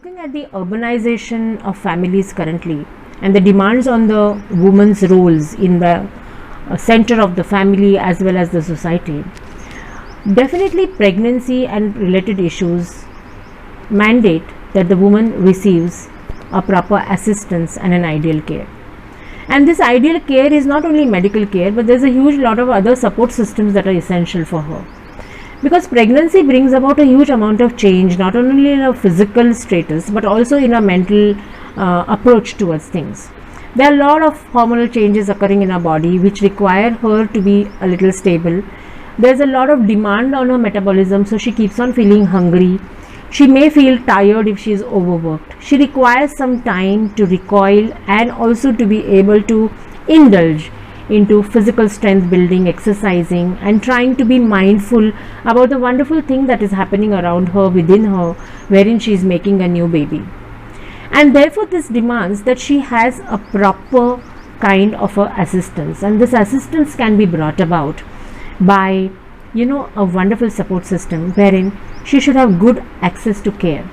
looking at the urbanization of families currently and the demands on the woman's roles in the center of the family as well as the society, definitely pregnancy and related issues mandate that the woman receives a proper assistance and an ideal care. And this ideal care is not only medical care, but there's a huge lot of other support systems that are essential for her. Because pregnancy brings about a huge amount of change, not only in a physical status, but also in a mental approach towards things. There are a lot of hormonal changes occurring in her body which require her to be a little stable. There's a lot of demand on her metabolism, so she keeps on feeling hungry. She may feel tired if she is overworked. She requires some time to recoil and also to be able to indulge into physical strength building, exercising, and trying to be mindful about the wonderful thing that is happening around her, within her, wherein she is making a new baby. And therefore this demands that she has a proper kind of assistance, and this assistance can be brought about by a wonderful support system wherein she should have good access to care.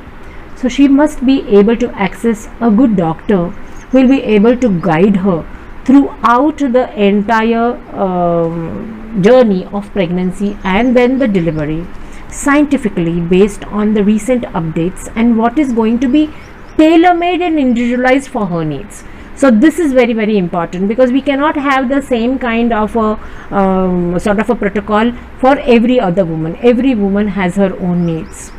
So she must be able to access a good doctor who will be able to guide her throughout the entire journey of pregnancy and then the delivery, scientifically based on the recent updates and what is going to be tailor-made and individualized for her needs. So this is very, very important, because we cannot have the same kind of a sort of a protocol for every other woman. Every woman has her own needs.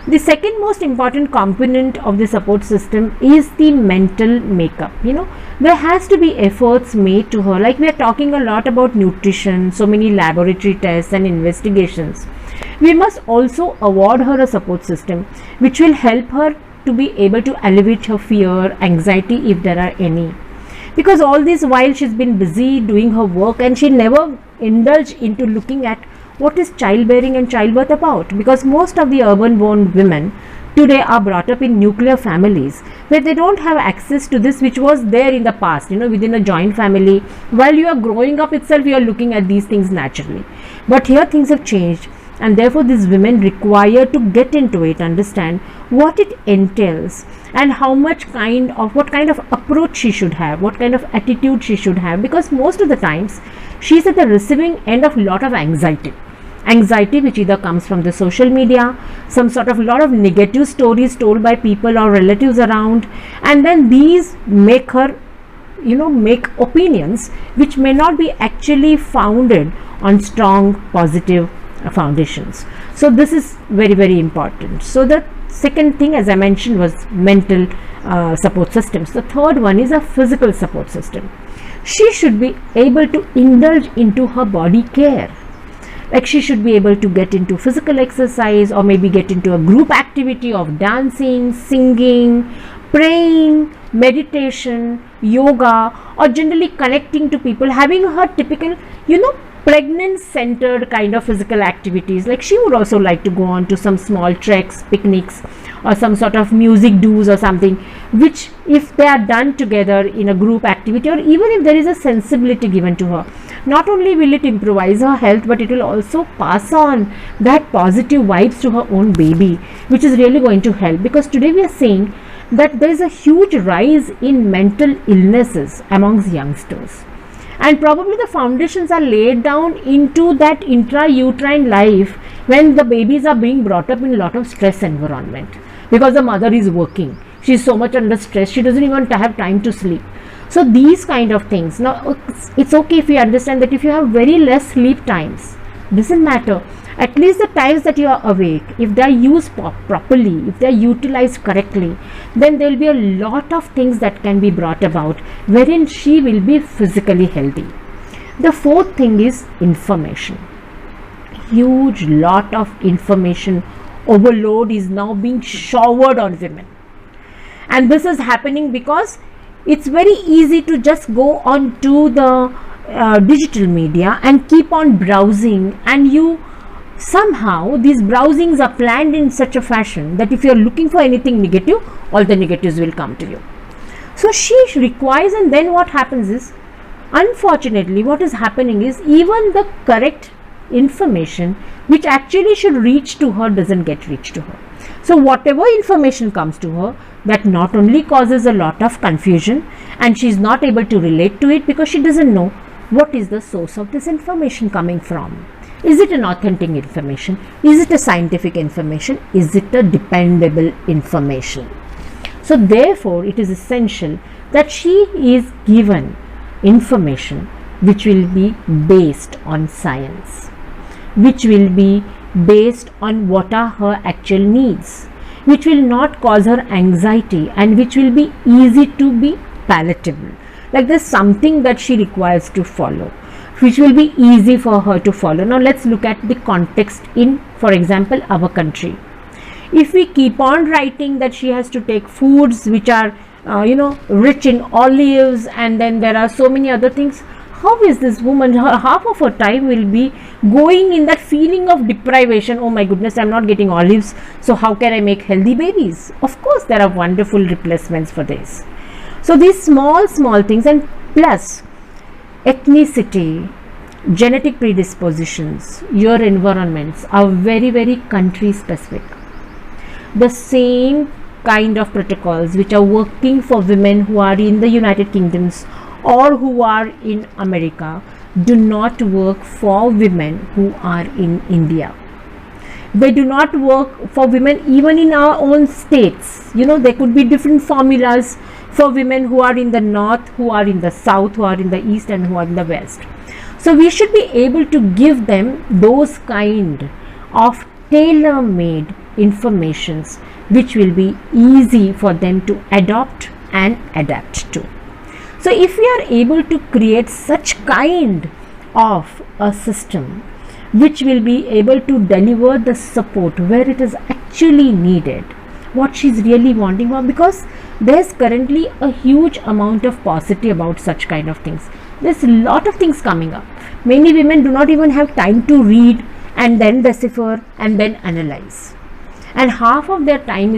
The second most important component of the support system is the mental makeup. There has to be efforts made to her. Like we are talking a lot about nutrition, so many laboratory tests and investigations. We must also award her a support system which will help her to be able to alleviate her fear, anxiety if there are any. Because all this while she's been busy doing her work and she never indulged into looking at what is childbearing and childbirth about. Because most of the urban born women today are brought up in nuclear families where they don't have access to this which was there in the past, within a joint family. While you are growing up itself, you are looking at these things naturally. But here things have changed, and therefore these women require to get into it, understand what it entails and what kind of approach she should have, what kind of attitude she should have, because most of the times she is at the receiving end of lot of anxiety which either comes from the social media, some sort of lot of negative stories told by people or relatives around, and then these make her make opinions which may not be actually founded on strong positive foundations. So this is very, very important. So the second thing, as I mentioned, was mental support systems. The third one is a physical support system. She should be able to indulge into her body care. Like she should be able to get into physical exercise, or maybe get into a group activity of dancing, singing, praying, meditation, yoga, or generally connecting to people, having her typical pregnant centered kind of physical activities. Like she would also like to go on to some small treks, picnics, or some sort of music do's or something, which if they are done together in a group activity, or even if there is a sensibility given to her, not only will it improvise her health, but it will also pass on that positive vibes to her own baby, which is really going to help. Because today we are seeing that there is a huge rise in mental illnesses amongst youngsters. And probably the foundations are laid down into that intrauterine life when the babies are being brought up in a lot of stress environment, because the mother is working. She is so much under stress, she doesn't even have time to sleep. So these kind of things. Now it's okay if you understand that if you have very less sleep times, doesn't matter. At least the times that you are awake, if they are used properly, if they are utilized correctly, then there will be a lot of things that can be brought about wherein she will be physically healthy. The fourth thing is information. Huge lot of information overload is now being showered on women. And this is happening because it's very easy to just go on to the digital media and keep on browsing, and somehow these browsings are planned in such a fashion that if you are looking for anything negative, all the negatives will come to you. So she requires, and then what happens is, unfortunately what is happening is, even the correct information which actually should reach to her doesn't get reached to her. So whatever information comes to her, that not only causes a lot of confusion, and she is not able to relate to it because she doesn't know what is the source of this information coming from. Is it an authentic information? Is it a scientific information? Is it a dependable information? So therefore, it is essential that she is given information which will be based on science, which will be based on what are her actual needs, which will not cause her anxiety, and which will be easy to be palatable. Like there's something that she requires to follow, which will be easy for her to follow. Now let's look at the context in, for example, our country. If we keep on writing that she has to take foods which are rich in olives, and then there are so many other things, how is this woman, half of her time will be going in that feeling of deprivation. Oh my goodness, I'm not getting olives, so how can I make healthy babies? Of course there are wonderful replacements for this. So these small things, and plus ethnicity, genetic predispositions, your environments are very country specific. The same kind of protocols which are working for women who are in the United Kingdoms or who are in America do not work for women who are in India. They do not work for women even in our own states. There could be different formulas for women who are in the north, who are in the south, who are in the east, and who are in the west. So we should be able to give them those kind of tailor-made informations which will be easy for them to adopt and adapt to. So if we are able to create such kind of a system which will be able to deliver the support where it is actually needed, what she's really wanting for, because there's currently a huge amount of paucity about such kind of things. There's a lot of things coming up. Many women do not even have time to read and then decipher and then analyze, and half of their time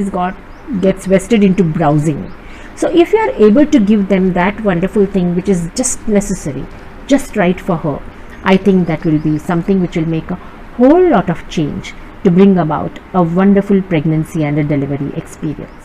gets wasted into browsing. So if you are able to give them that wonderful thing which is just necessary, just right for her, I think that will be something which will make a whole lot of change to bring about a wonderful pregnancy and a delivery experience.